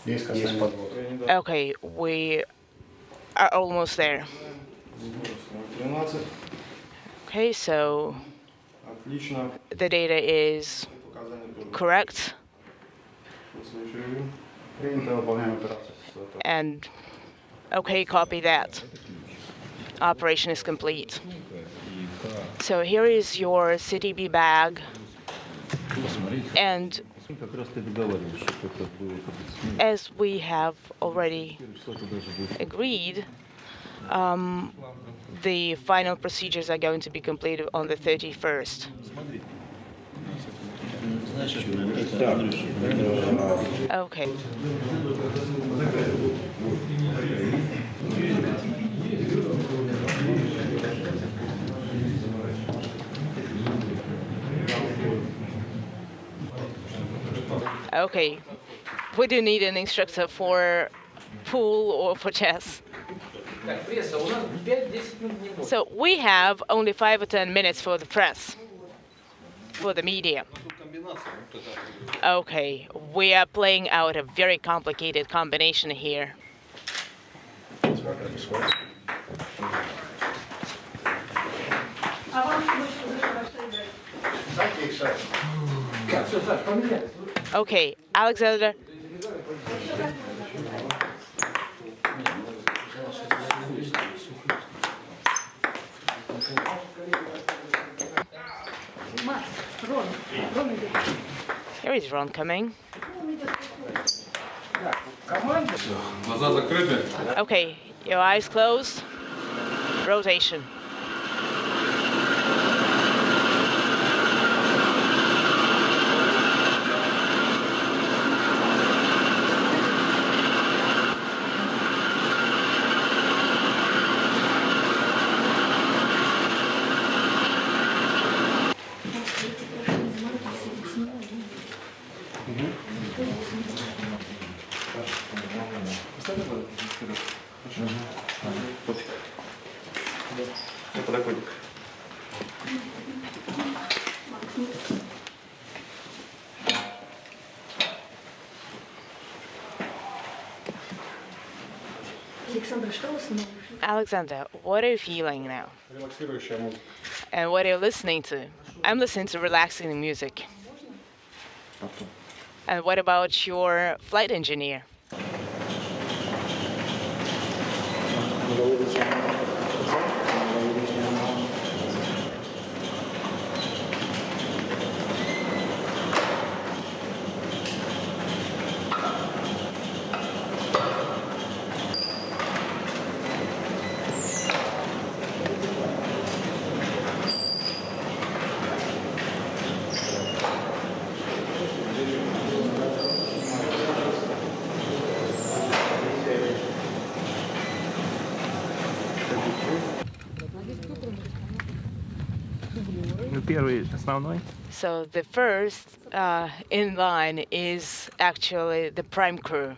Okay, we are almost there. Okay, so the data is correct. And okay, copy that. Operation is complete. So here is your CTB bag. And as we have already agreed, the final procedures are going to be completed on the 31st. Okay. Okay. We do need an instructor for pool or for chess. So we have only 5 or 10 minutes for the press, for the media. Okay, we are playing out a very complicated combination here. Okay, Alexander. Here is Ron coming. Okay, your eyes closed. Rotation. Alexander, what are you feeling now? And what are you listening to? I'm listening to relaxing music. And what about your flight engineer? So the first in line is actually the prime crew.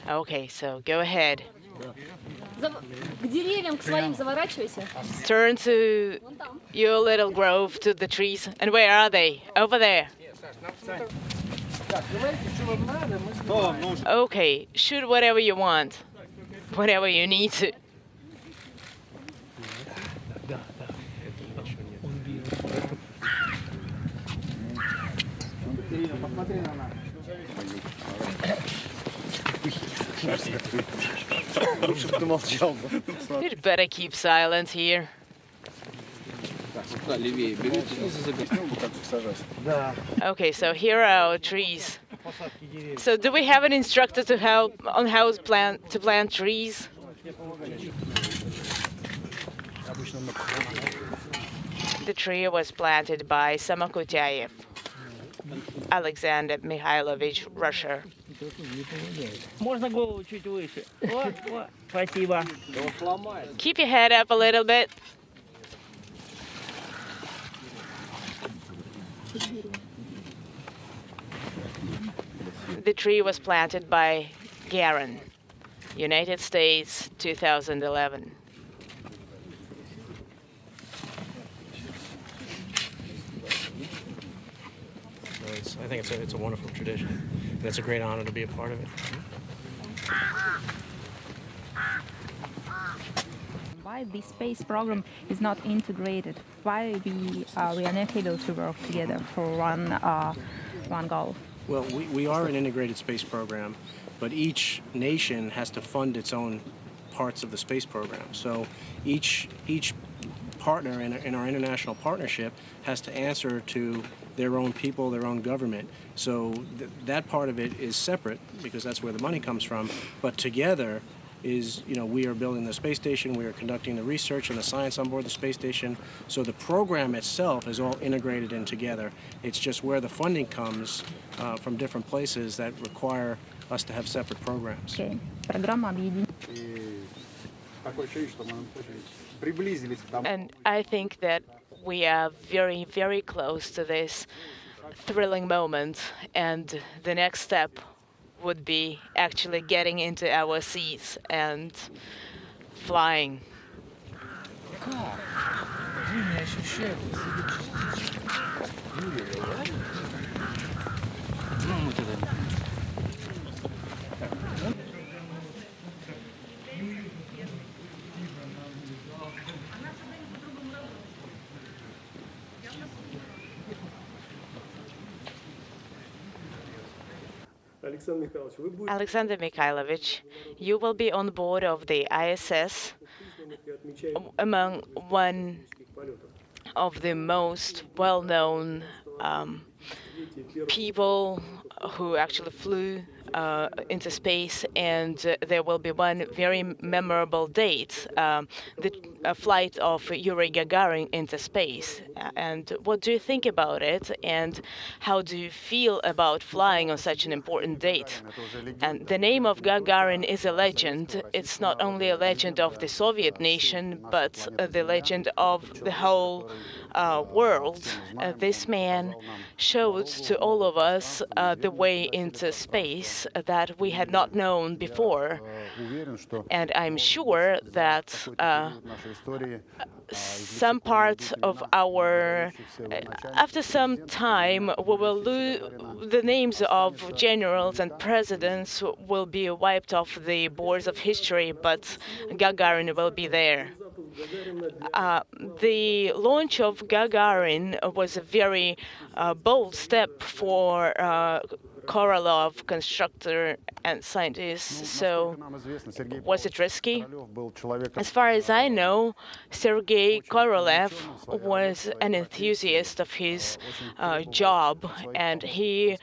Okay, so go ahead. Turn to your little grove, to the trees. And where are they? Over there. Okay, shoot whatever you want, whatever you need to. You'd better keep silent here. Okay, so here are our trees. So do we have an instructor to help on how to plant trees? The tree was planted by Samokutyaev, Alexander Mikhailovich, Russia. Keep your head up a little bit. The tree was planted by Garan, United States, 2011. I think it's a wonderful tradition, and it's a great honor to be a part of it. Why the space program is not integrated? Why we are not able to work together for one goal? Well, we are an integrated space program, but each nation has to fund its own parts of the space program. So each partner in our international partnership has to answer to their own people, their own government. So that part of it is separate because that's where the money comes from. But together is, we are building the space station, we are conducting the research and the science on board the space station. So the program itself is all integrated in together. It's just where the funding comes from different places that require us to have separate programs. Okay. Программа объединена. And I think that we are very, very close to this thrilling moment, and the next step would be actually getting into our seats and flying. Alexander Mikhailovich, you will be on board of the ISS among one of the most well-known people who actually flew into space, and there will be one very memorable date, the flight of Yuri Gagarin into space. And what do you think about it, and how do you feel about flying on such an important date? And the name of Gagarin is a legend. It's not only a legend of the Soviet nation, but the legend of the whole world. This man showed to all of us the way into space that we had not known before. And I'm sure that some part of our, after some time, we will lose the names of generals and presidents will be wiped off the boards of history, but Gagarin will be there. The launch of Gagarin was a very bold step for Korolev, constructor and scientist. So was it risky? As far as I know, Sergei Korolev was an enthusiast of his job, and he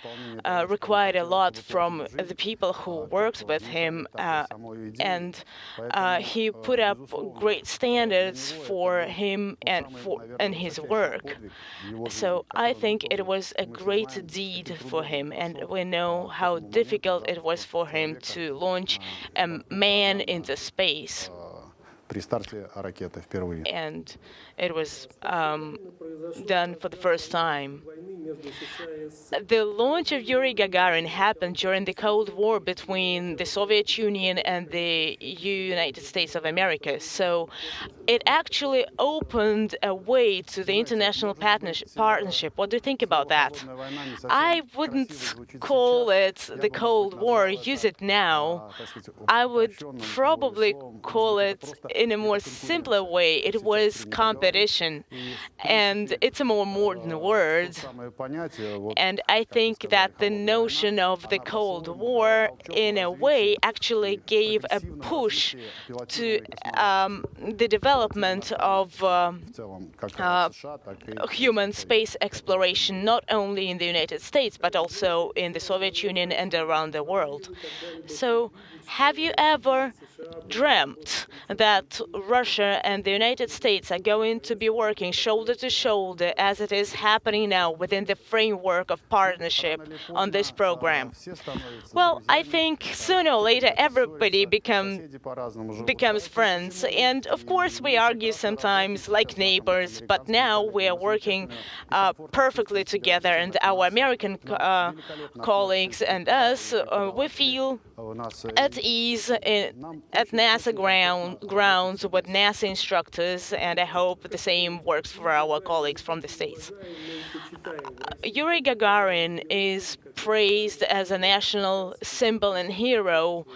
required a lot from the people who worked with him, and he put up great standards for him and his work. So I think it was a great deed for him, and we know how difficult it was for him to launch a man into space. And it was done for the first time. The launch of Yuri Gagarin happened during the Cold War between the Soviet Union and the United States of America. So it actually opened a way to the international partnership. What do you think about that? I wouldn't call it the Cold War, use it now. I would probably call it in a more simpler way. It was competition, and it's a more modern word. And I think that the notion of the Cold War, in a way, actually gave a push to the development of human space exploration, not only in the United States, but also in the Soviet Union and around the world. So, have you ever dreamt that Russia and the United States are going to be working shoulder to shoulder, as it is happening now, within the framework of partnership on this program? Well, I think sooner or later everybody becomes friends, and of course we argue sometimes like neighbors, but now we are working perfectly together, and our American colleagues and us, we feel at ease at NASA grounds with NASA instructors, and I hope the same works for our colleagues from the States. Yuri Gagarin is praised as a national symbol and hero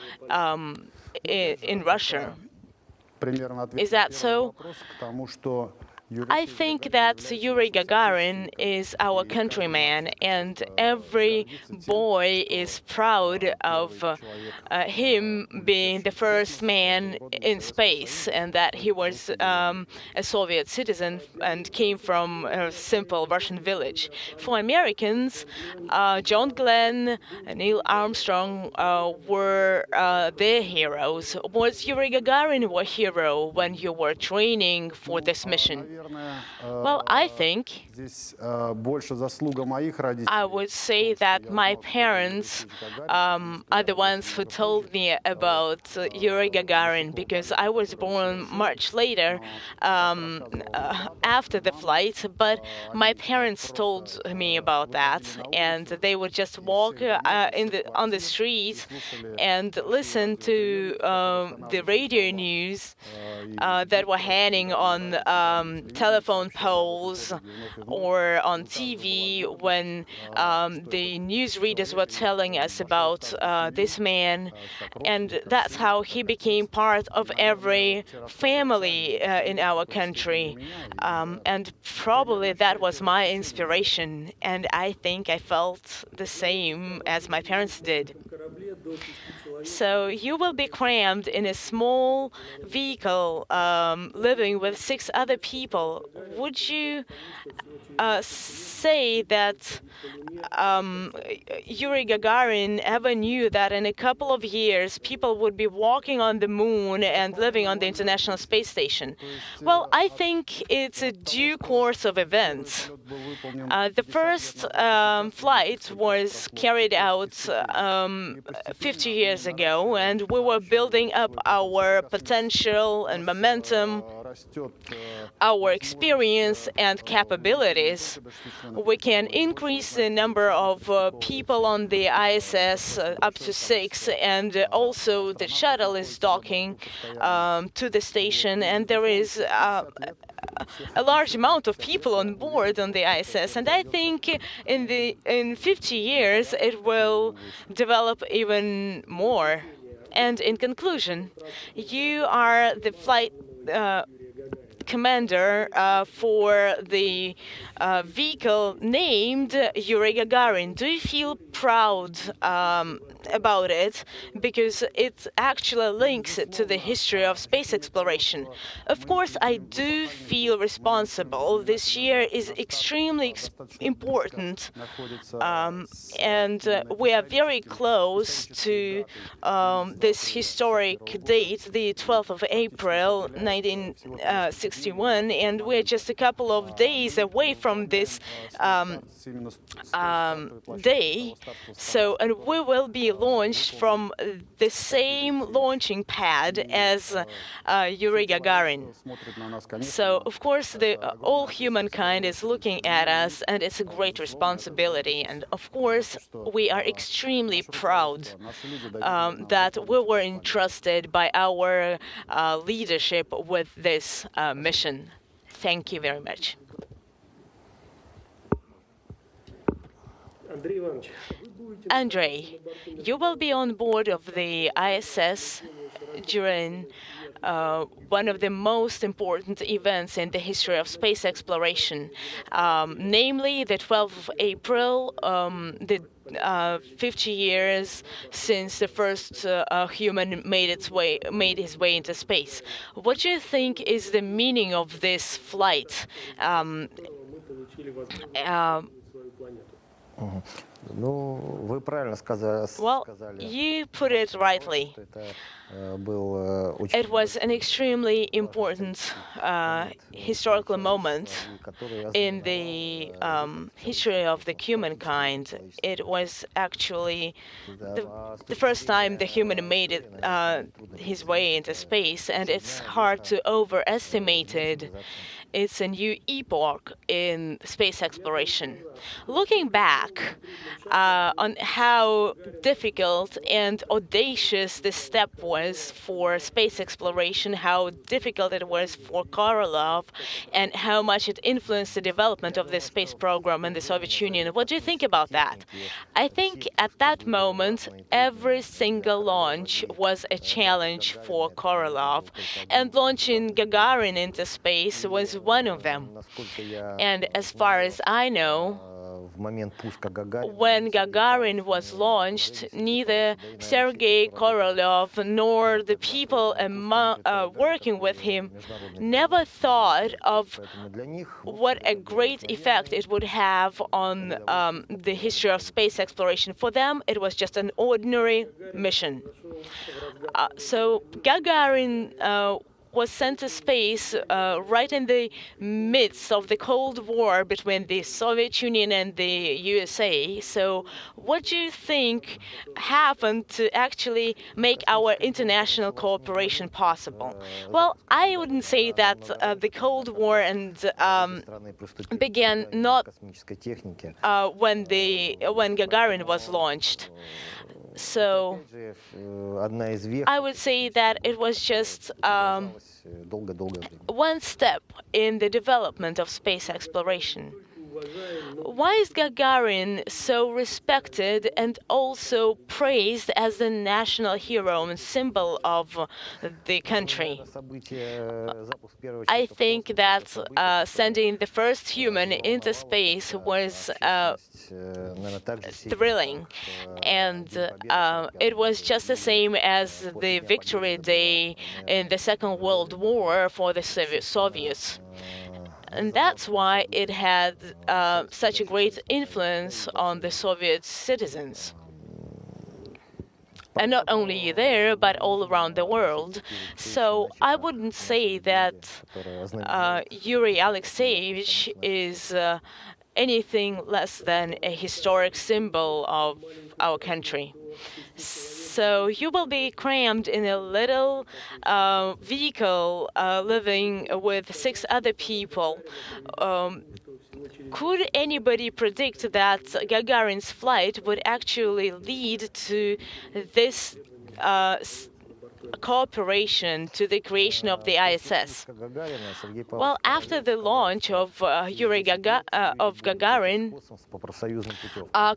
in Russia. Is that so? I think that Yuri Gagarin is our countryman, and every boy is proud of him being the first man in space, and that he was a Soviet citizen and came from a simple Russian village. For Americans, John Glenn and Neil Armstrong were their heroes. Was Yuri Gagarin your hero when you were training for this mission? Well, I think I would say that my parents are the ones who told me about Yuri Gagarin, because I was born much later after the flight, but my parents told me about that, and they would just walk on the street and listen to the radio news that were hanging on telephone poles or on TV when the newsreaders were telling us about this man, and that's how he became part of every family in our country. And probably that was my inspiration, and I think I felt the same as my parents did. So you will be crammed in a small vehicle, living with 6 other people. Would you say that Yuri Gagarin ever knew that in a couple of years people would be walking on the moon and living on the International Space Station? Well, I think it's a due course of events. The first flight was carried out 50 years ago, and we were building up our potential and momentum, our experience and capabilities. We can increase the number of people on the ISS up to 6, and also the shuttle is docking to the station, and there is a large amount of people on board on the ISS, and I think in 50 years it will develop even more. And in conclusion, you are the flight commander for the vehicle named Yuri Gagarin. Do you feel proud about it, because it actually links to the history of space exploration? Of course, I do feel responsible. This year is extremely important, and we are very close to this historic date, the 12th of April, 1961, and we're just a couple of days away from this day. So, and we will be launched from the same launching pad as Yuri Gagarin. So, of course, all humankind is looking at us, and it's a great responsibility. And of course, we are extremely proud that we were entrusted by our leadership with this mission. Thank you very much. Andrey, you will be on board of the ISS during one of the most important events in the history of space exploration, namely the 12th of April, the 50 years since the first human made his way into space. What do you think is the meaning of this flight? Well, you put it rightly. It was an extremely important historical moment in the history of the humankind. It was actually the first time the human made his way into space, and it's hard to overestimate it. It's a new epoch in space exploration. Looking back, on how difficult and audacious this step was for space exploration, how difficult it was for Korolev, and how much it influenced the development of the space program in the Soviet Union. What do you think about that? I think at that moment, every single launch was a challenge for Korolev, and launching Gagarin into space was one of them. And as far as I know, when Gagarin was launched, neither Sergei Korolev nor the people working with him never thought of what a great effect it would have on the history of space exploration. For them, it was just an ordinary mission. So Gagarin was sent to space right in the midst of the Cold War between the Soviet Union and the USA. So what do you think happened to actually make our international cooperation possible? Well, I wouldn't say that the Cold War began not when Gagarin was launched. So I would say that it was just one step in the development of space exploration. Why is Gagarin so respected and also praised as the national hero and symbol of the country? I think that sending the first human into space was thrilling, and it was just the same as the Victory Day in the Second World War for the Soviets. And that's why it had such a great influence on the Soviet citizens. And not only there, but all around the world. So I wouldn't say that Yuri Alexeyevich is anything less than a historic symbol of our country. So you will be crammed in a little vehicle living with 6 other people. Could anybody predict that Gagarin's flight would actually lead to this cooperation, to the creation of the ISS? Well, after the launch of Gagarin,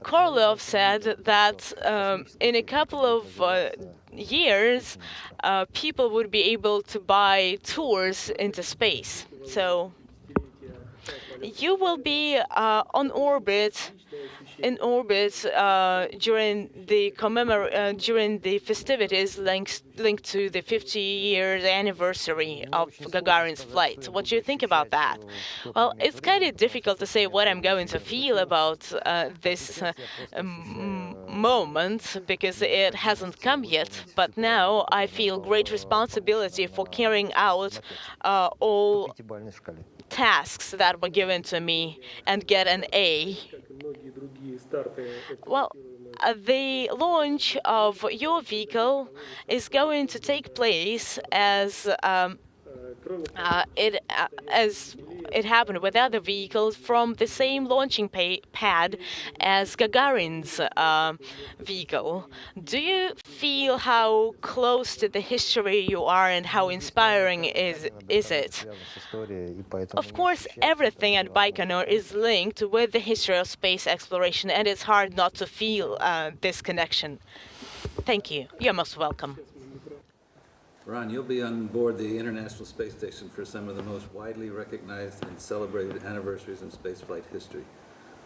Korolev said that in a couple of years, people would be able to buy tours into space. So you will be in orbit during the festivities linked to the 50-year anniversary of Gagarin's flight. What do you think about that? Well, it's kind of difficult to say what I'm going to feel about this moment because it hasn't come yet. But now I feel great responsibility for carrying out all tasks that were given to me and get an A. Well, the launch of your vehicle is going to take place as it happened with other vehicles from the same launching pad as Gagarin's vehicle. Do you feel how close to the history you are and how inspiring is it? Of course, everything at Baikonur is linked with the history of space exploration, and it's hard not to feel this connection. Thank you. You're most welcome. Ron, you'll be on board the International Space Station for some of the most widely recognized and celebrated anniversaries in spaceflight history.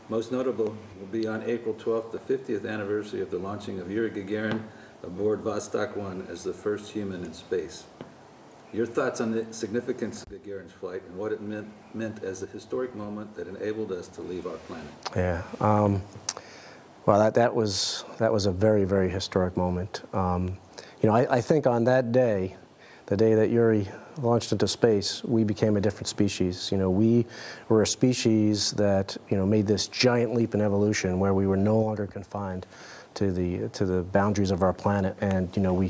Most notable will be on April 12th, the 50th anniversary of the launching of Yuri Gagarin aboard Vostok 1 as the first human in space. Your thoughts on the significance of Gagarin's flight and what it meant as a historic moment that enabled us to leave our planet? Yeah, well, that was a very, very historic moment. You know, I think on that day, the day that Yuri launched into space, we became a different species. You know, we were a species that, you know, made this giant leap in evolution where we were no longer confined to the boundaries of our planet. And, you know,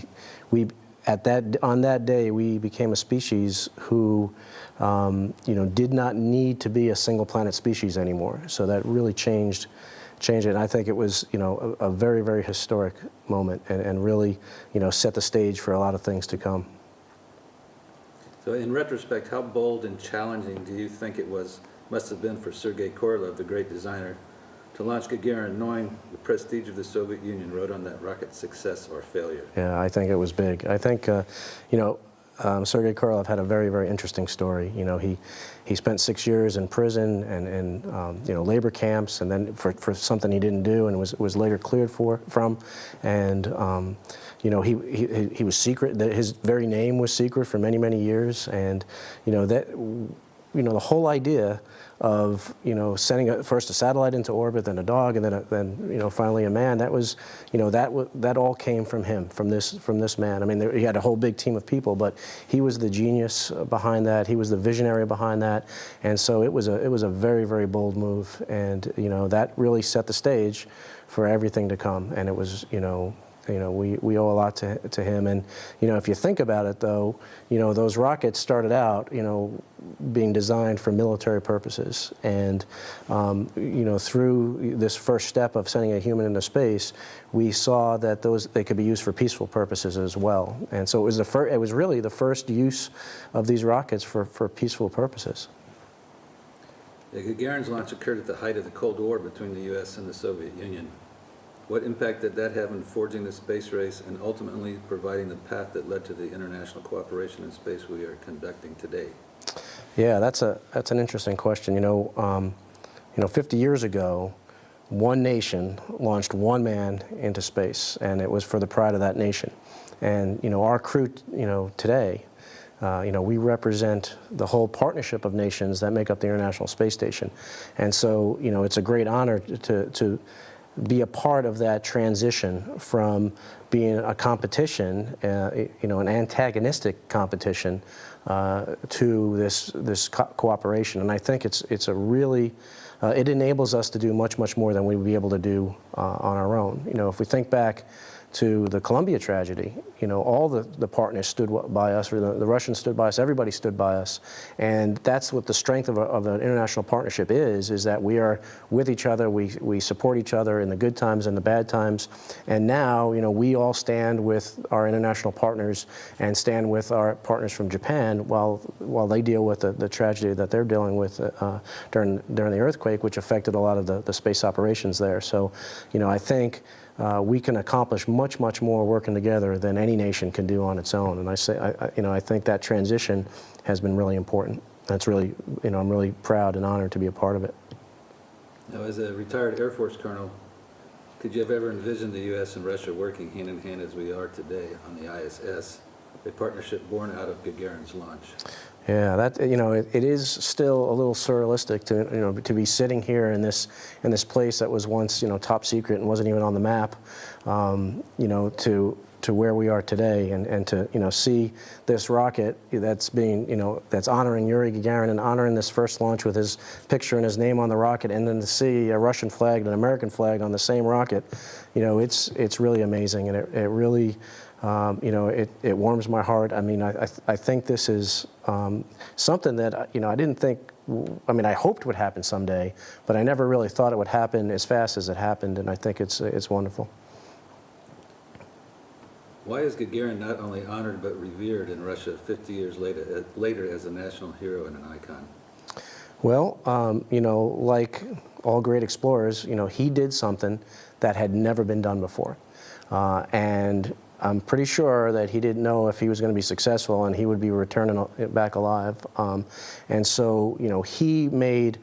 on that day, we became a species who, you know, did not need to be a single planet species anymore. So that really changed change it. And I think it was, a very, very historic moment, and really, set the stage for a lot of things to come. So in retrospect, how bold and challenging do you think it must have been for Sergei Korolev, the great designer, to launch Gagarin knowing the prestige of the Soviet Union rode on that rocket's success or failure? Yeah, I think it was big. I think, Sergei Korolev had a very, very interesting story. He spent 6 years in prison and labor camps, and then for something he didn't do, and was later cleared from. And he was secret. His very name was secret for many, many years. And the whole idea of sending first a satellite into orbit, then a dog, and then finally a man. That was that all came from him, from this man. I mean, he had a whole big team of people, but he was the genius behind that. He was the visionary behind that, and so it was a very, very bold move, and that really set the stage for everything to come. And it was we owe a lot to him. And if you think about it, though, those rockets started out being designed for military purposes, and through this first step of sending a human into space, we saw that they could be used for peaceful purposes as well. And so it was really the first use of these rockets for peaceful purposes. Gagarin's launch occurred at the height of the Cold War between the U.S. and the Soviet Union. What impact did that have in forging the space race and ultimately providing the path that led to the international cooperation in space we are conducting today? Yeah, that's an interesting question. 50 years ago, one nation launched one man into space, and it was for the pride of that nation. And our crew, today, we represent the whole partnership of nations that make up the International Space Station. And so, it's a great honor to be a part of that transition from being a competition, an antagonistic competition, to this cooperation. And I think it's a really, it enables us to do much, much more than we would be able to do on our own. If we think back to the Columbia tragedy, all the partners stood by us, or the Russians stood by us, everybody stood by us. And that's what the strength of an international partnership is that we are with each other, we support each other in the good times and the bad times. And now, we all stand with our international partners and stand with our partners from Japan while they deal with the tragedy that they're dealing with during the earthquake, which affected a lot of the space operations there. So, I think we can accomplish much, much more working together than any nation can do on its own. And I think that transition has been really important. That's really, I'm really proud and honored to be a part of it. Now, as a retired Air Force colonel, could you have ever envisioned the U.S. and Russia working hand in hand as we are today on the ISS, a partnership born out of Gagarin's launch? Yeah, that it is still a little surrealistic to be sitting here in this place that was once top secret and wasn't even on the map, to where we are today, and to see this rocket that's being that's honoring Yuri Gagarin and honoring this first launch with his picture and his name on the rocket, and then to see a Russian flag and an American flag on the same rocket, it's really amazing, and it really. It warms my heart. I mean, I think this is something that, I didn't think, I hoped would happen someday, but I never really thought it would happen as fast as it happened, and I think it's wonderful. Why is Gagarin not only honored but revered in Russia 50 years later as a national hero and an icon? Well, like all great explorers, he did something that had never been done before. And I'm pretty sure that he didn't know if he was going to be successful and he would be returning back alive. And so, he made,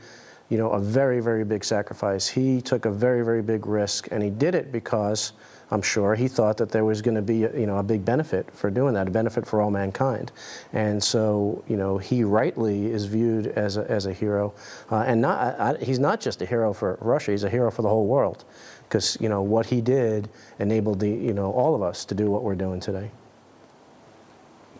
a very, very big sacrifice. He took a very, very big risk, and he did it because, I'm sure, he thought that there was going to be, a big benefit for doing that, a benefit for all mankind. And so, he rightly is viewed as a hero. And he's not just a hero for Russia, he's a hero for the whole world. Because, what he did enabled all of us to do what we're doing today.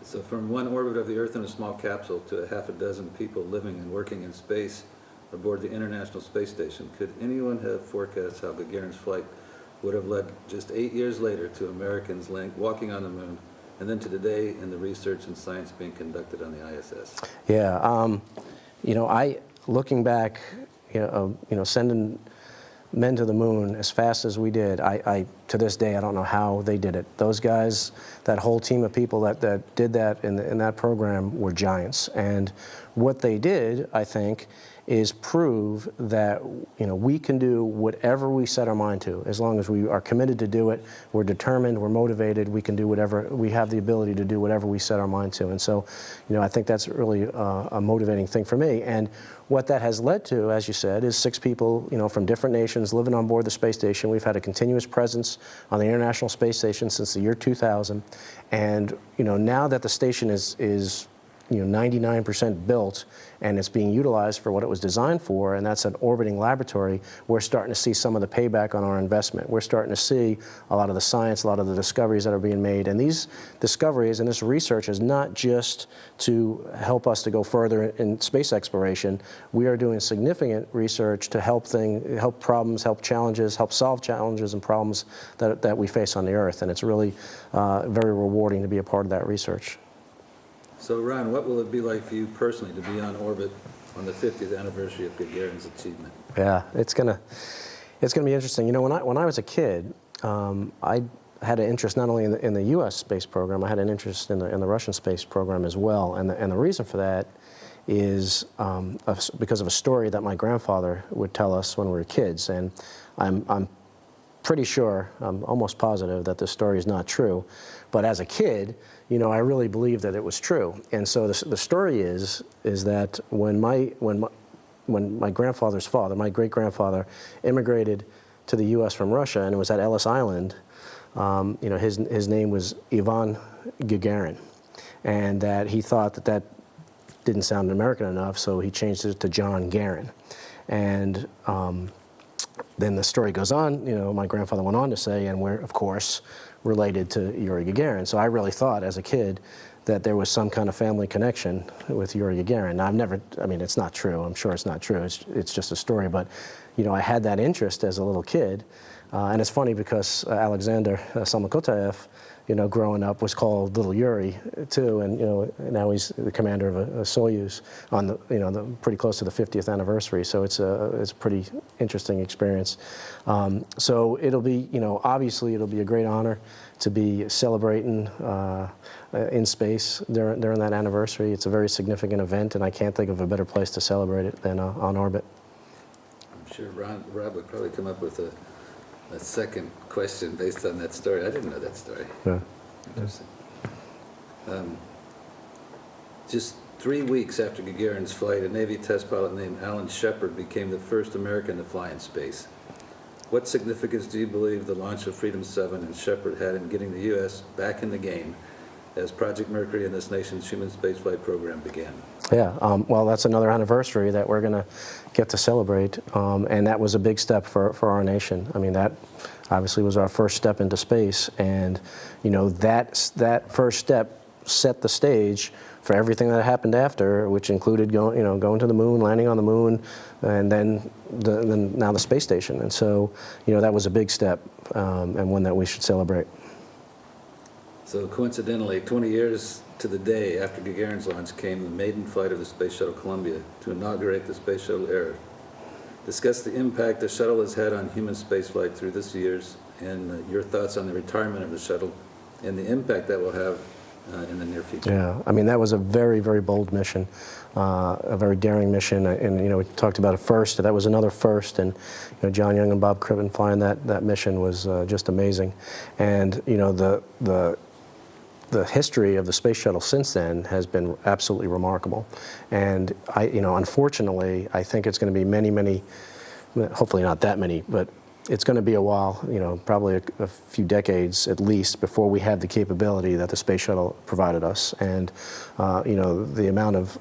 So from one orbit of the Earth in a small capsule to a half a dozen people living and working in space aboard the International Space Station, could anyone have forecast how Gagarin's flight would have led just 8 years later to Americans walking on the moon, and then to today in the research and science being conducted on the ISS? Yeah, looking back, sending men to the moon as fast as we did, to this day, I don't know how they did it. Those guys, that whole team of people that did that in that program were giants. And what they did, I think, is prove that we can do whatever we set our mind to. As long as we are committed to do it, we're determined, we're motivated, we can do whatever, we have the ability to do whatever we set our mind to. And so, I think that's really a motivating thing for me. And what that has led to, as you said, is 6 people, from different nations living on board the space station. We've had a continuous presence on the International Space Station since the year 2000. And, now that the station is 99% built and it's being utilized for what it was designed for, and that's an orbiting laboratory, we're starting to see some of the payback on our investment. We're starting to see a lot of the science, a lot of the discoveries that are being made. And these discoveries and this research is not just to help us to go further in space exploration. We are doing significant research to help problems, help challenges, help solve challenges and problems that we face on the Earth. And it's really very rewarding to be a part of that research. So, Ron, what will it be like for you personally to be on orbit on the 50th anniversary of Gagarin's achievement? Yeah, it's gonna be interesting. When I was a kid, I had an interest not only in the U.S. space program, I had an interest in the Russian space program as well. And the reason for that is because of a story that my grandfather would tell us when we were kids. And I'm pretty sure, I'm almost positive that this story is not true. But as a kid, I really believed that it was true. And so the story is that when my grandfather's father, my great-grandfather, immigrated to the U.S. from Russia, and it was at Ellis Island, his name was Ivan Gagarin, and that he thought that didn't sound American enough, so he changed it to John Garan. And then the story goes on, my grandfather went on to say, and we're, of course, related to Yuri Gagarin. So I really thought as a kid that there was some kind of family connection with Yuri Gagarin. Now, it's not true. I'm sure it's not true. It's just a story. But, I had that interest as a little kid. And it's funny because Alexander Samokutyaev, growing up was called Little Yuri too, and now he's the commander of a Soyuz on the pretty close to the 50th anniversary. So it's a pretty interesting experience. So it'll be obviously it'll be a great honor to be celebrating in space during that anniversary. It's a very significant event, and I can't think of a better place to celebrate it than on orbit. I'm sure Rob would probably come up with a second question based on that story. I didn't know that story. Yeah. Interesting. Just 3 weeks after Gagarin's flight, a Navy test pilot named Alan Shepard became the first American to fly in space. What significance do you believe the launch of Freedom 7 and Shepard had in getting the U.S. back in the game as Project Mercury and this nation's human spaceflight program began? Yeah, well, that's another anniversary that we're going to get to celebrate, and that was a big step for our nation. That obviously was our first step into space, and that first step set the stage for everything that happened after, which included going to the moon, landing on the moon, and then now the space station. And so that was a big step, and one that we should celebrate. So coincidentally, 20 years to the day after Gagarin's launch came the maiden flight of the Space Shuttle Columbia to inaugurate the Space Shuttle era. Discuss the impact the shuttle has had on human spaceflight through this years, and your thoughts on the retirement of the shuttle and the impact that will have in the near future. Yeah, that was a very, very bold mission, a very daring mission, and we talked about a first. That was another first, and John Young and Bob Crippen flying that mission was just amazing, and the history of the space shuttle since then has been absolutely remarkable, and unfortunately, I think it's going to be many, hopefully not that many, but it's going to be a while, probably a few decades at least before we have the capability that the space shuttle provided us. And, the amount of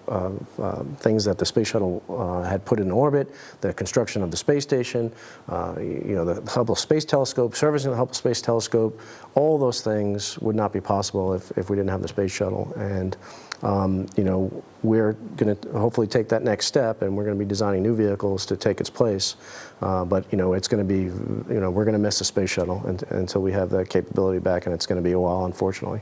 things that the space shuttle had put in orbit, the construction of the space station, the Hubble Space Telescope, servicing the Hubble Space Telescope, all those things would not be possible if we didn't have the space shuttle. And we're going to hopefully take that next step, and we're going to be designing new vehicles to take its place. But it's going to be, we're going to miss the space shuttle until we have that capability back, and it's going to be a while, unfortunately.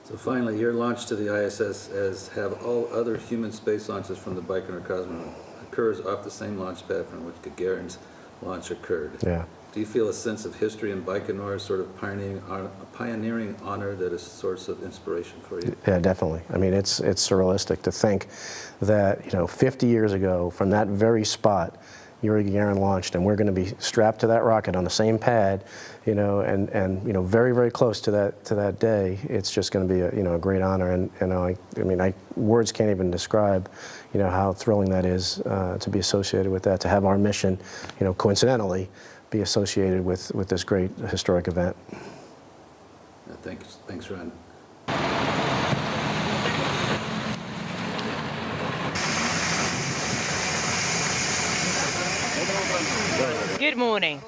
So finally, your launch to the ISS, as have all other human space launches from the Baikonur Cosmodrome, occurs off the same launch pad from which Gagarin's launch occurred. Yeah. Do you feel a sense of history in Baikonur, sort of pioneering honor that is a source of inspiration for you? Yeah, definitely. I mean, it's surrealistic to think that, 50 years ago, from that very spot, Yuri Gagarin launched, and we're going to be strapped to that rocket on the same pad, and very, very close to that day. It's just going to be a great honor, and words can't even describe, how thrilling that is to be associated with that, to have our mission, coincidentally, be associated with this great historic event. Thanks, Ron. Good morning.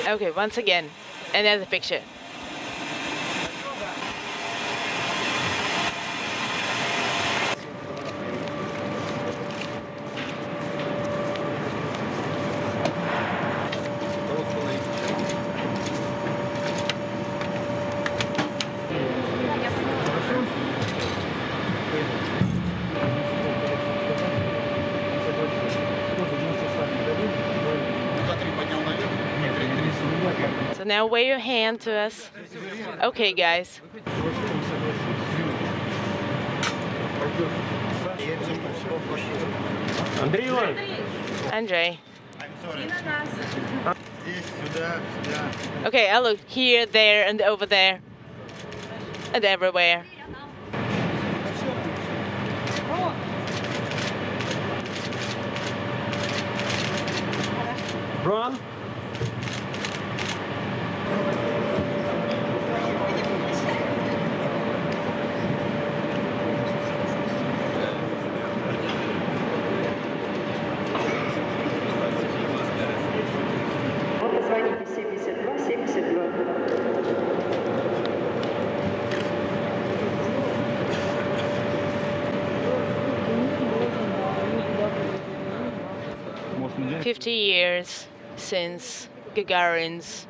Okay, once again, another picture. So now wave your hand to us. Okay, guys. Andrey. Okay, I look here, there, and over there, and everywhere. Run. – 50 years since Gagarin's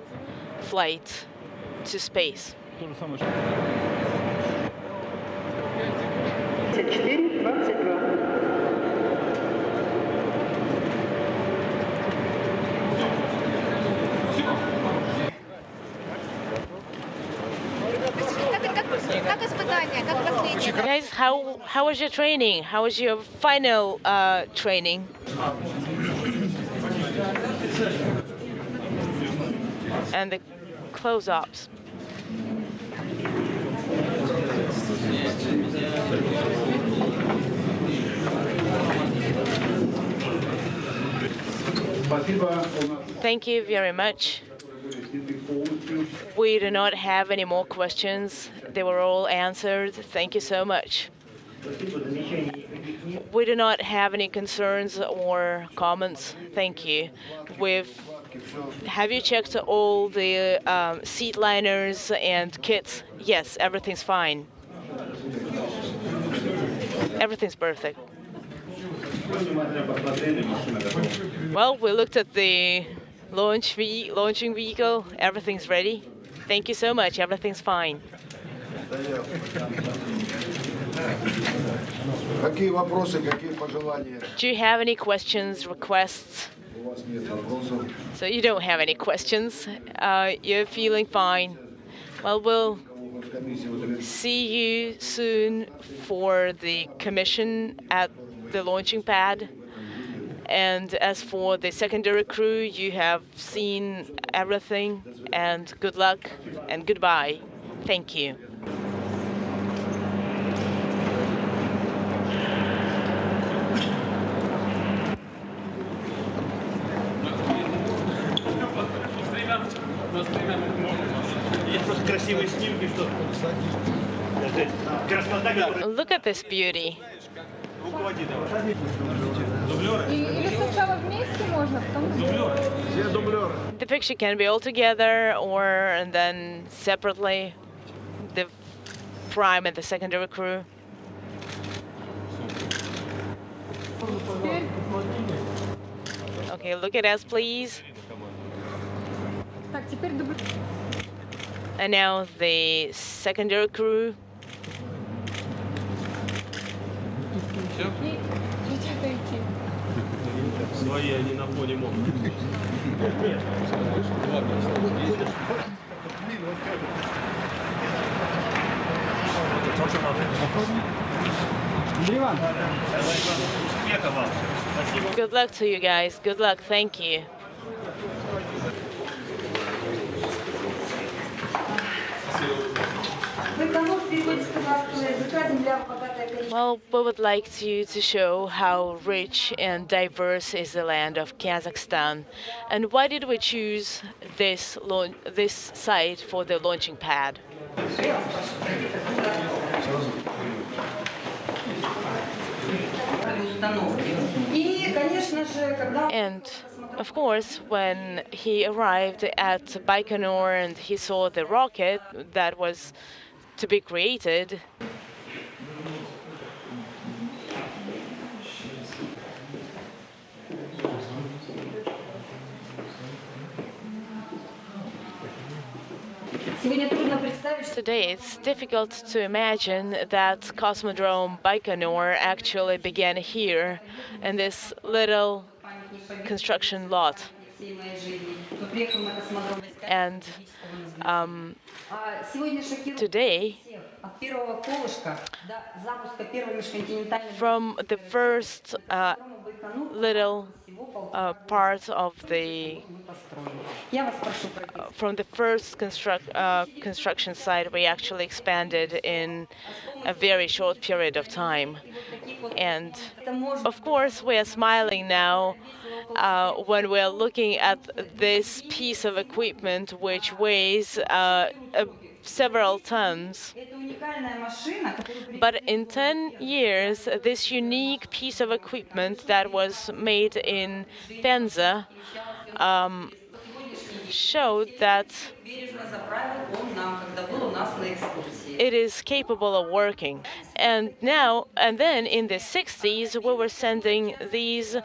flight to space. Guys, how was your training? How was your final training? And the close-ups. Thank you very much. We do not have any more questions. They were all answered. Thank you so much. We do not have any concerns or comments. Thank you. Have you checked all the seat liners and kits? Yes, everything's fine. Everything's perfect. Well, we looked at the launching vehicle. Everything's ready. Thank you so much. Everything's fine. Do you have any questions, requests? So you don't have any questions. You're feeling fine. Well, we'll see you soon for the commission at the launching pad. And as for the secondary crew, you have seen everything. And good luck and goodbye. Thank you. Look at this beauty. The picture can be all together or and then separately. The prime and the secondary crew. Okay, look at us, please. And now the secondary crew. Good luck to you guys. Good luck. Thank you. Well, we would like to show how rich and diverse is the land of Kazakhstan. And why did we choose this site for the launching pad? And of course, when he arrived at Baikonur and he saw the rocket that was to be created, today it's difficult to imagine that Cosmodrome Baikonur actually began here in this little construction lot. And today, from the first little part of from the first construction site, we actually expanded in a very short period of time. And of course, we are smiling now when we're looking at this piece of equipment which weighs several tons. But in 10 years, this unique piece of equipment that was made in Penza showed that it is capable of working. And then in the 60s, we were sending these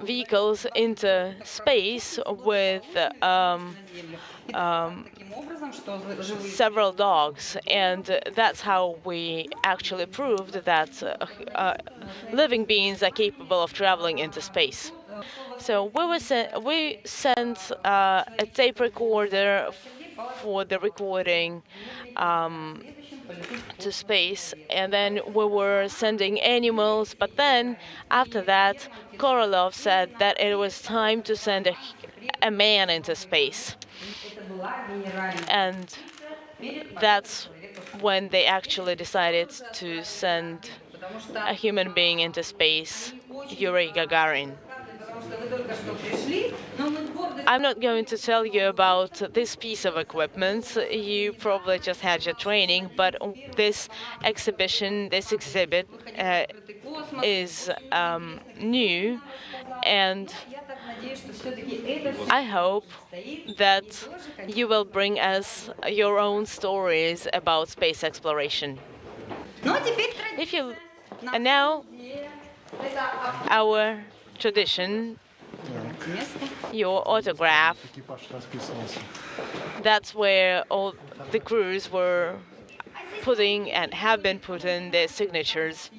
vehicles into space with several dogs, and that's how we actually proved that living beings are capable of traveling into space. So we sent a tape recorder for the recording to space, and then we were sending animals, but then after that Korolev said that it was time to send a man into space, and that's when they actually decided to send a human being into space, Yuri Gagarin. I'm not going to tell you about this piece of equipment. You probably just had your training, but this exhibit is new, and I hope that you will bring us your own stories about space exploration. And now, our tradition, your autograph. That's where all the crews were putting and have been putting their signatures.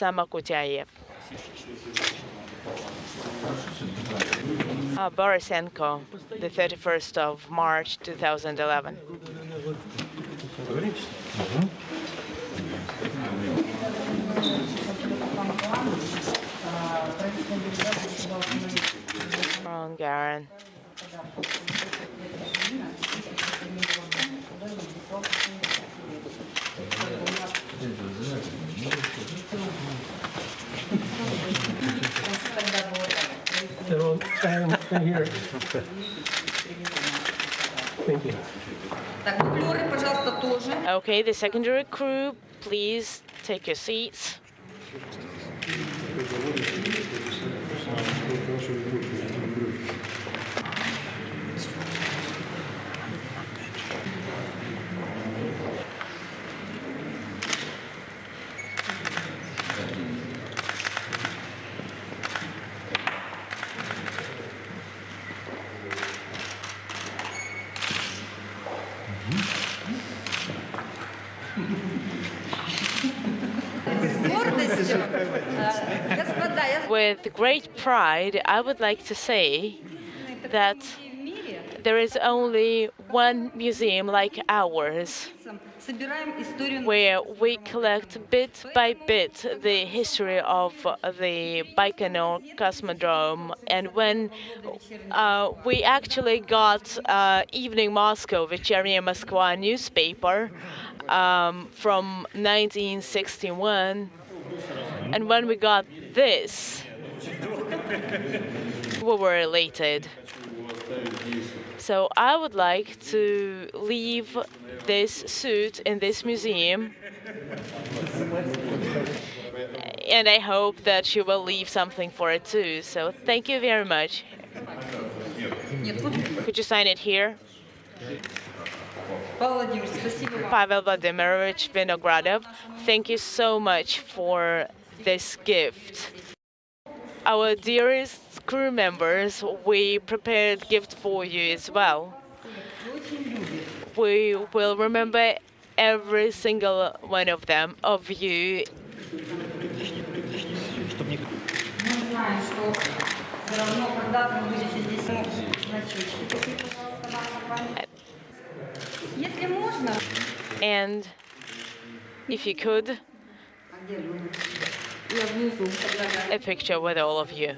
Samokutyaev. Borisenko, the 31st of March 2011. From Garan. Stay here. Thank you. Okay, the secondary crew, please take your seats. With great pride, I would like to say that there is only one museum like ours where we collect bit by bit the history of the Baikonur Cosmodrome. And when we actually got Evening Moscow, Вечерняя Москва newspaper from 1961, and when we got this, we were elated. So I would like to leave this suit in this museum, and I hope that you will leave something for it too. So thank you very much. Could you sign it here? Pavel Vladimirovich Vinogradov, thank you so much for this gift. Our dearest crew members, we prepared gift for you as well. We will remember every single one of them, of you. And if you could, a picture with all of you.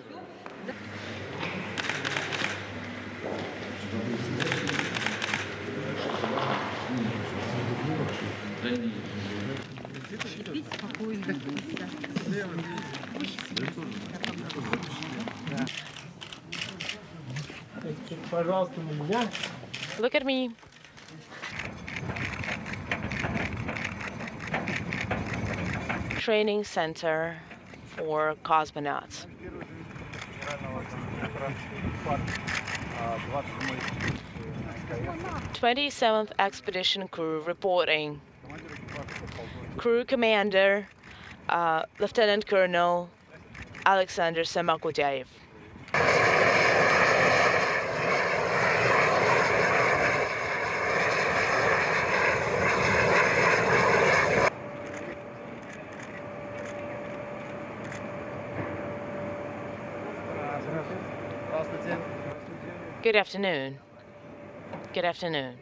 Look at me. Training center for cosmonauts. 27th expedition crew reporting. Crew commander, Lieutenant Colonel Alexander Samokutyaev. Good afternoon. Good afternoon.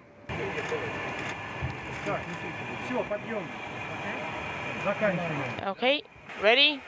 Okay, ready?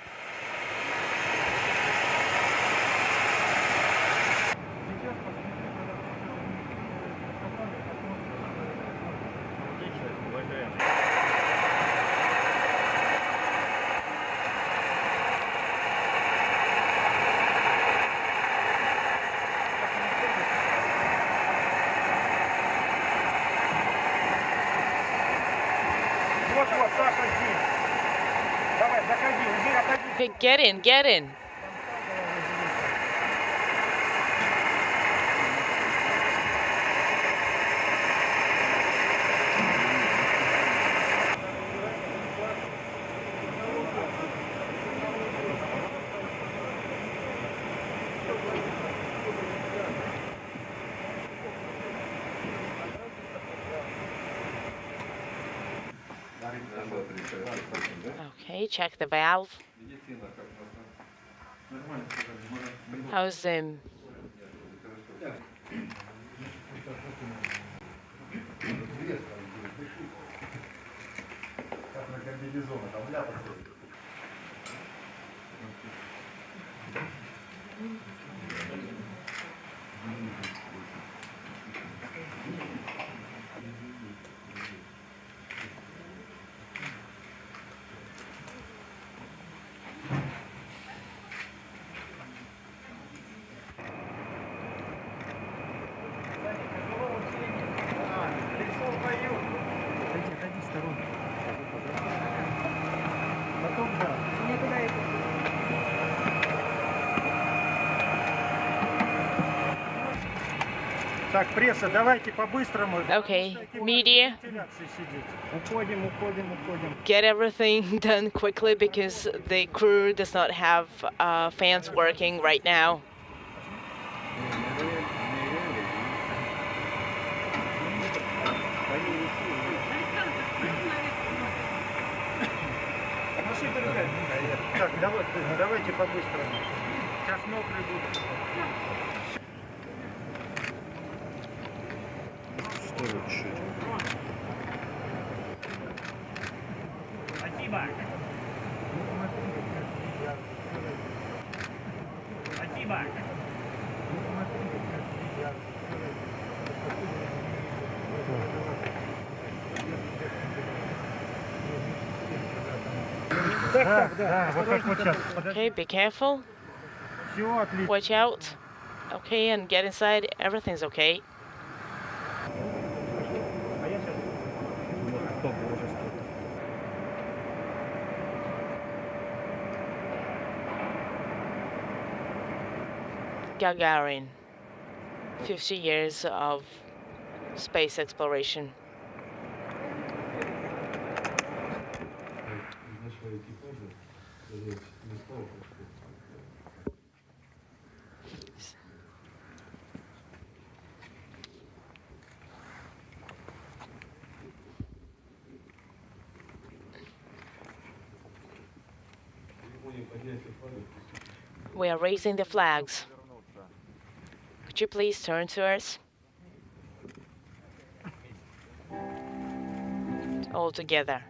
Okay, get in, get in. Okay, check the valve. How's the Так, пресса, давайте по-быстрому. Okay, media, Уходим, уходим, уходим. get everything done quickly because the crew does not have fans working right now. Так, давайте по-быстрому. Сейчас мокрый будет. Спасибо. Спасибо. Да, вот как вот сейчас. Okay, be careful. Все отлично. Watch out. Okay, and get inside. Everything's okay. Gagarin. 50 years of space exploration. We are raising the flags. Could you please turn to us? All together.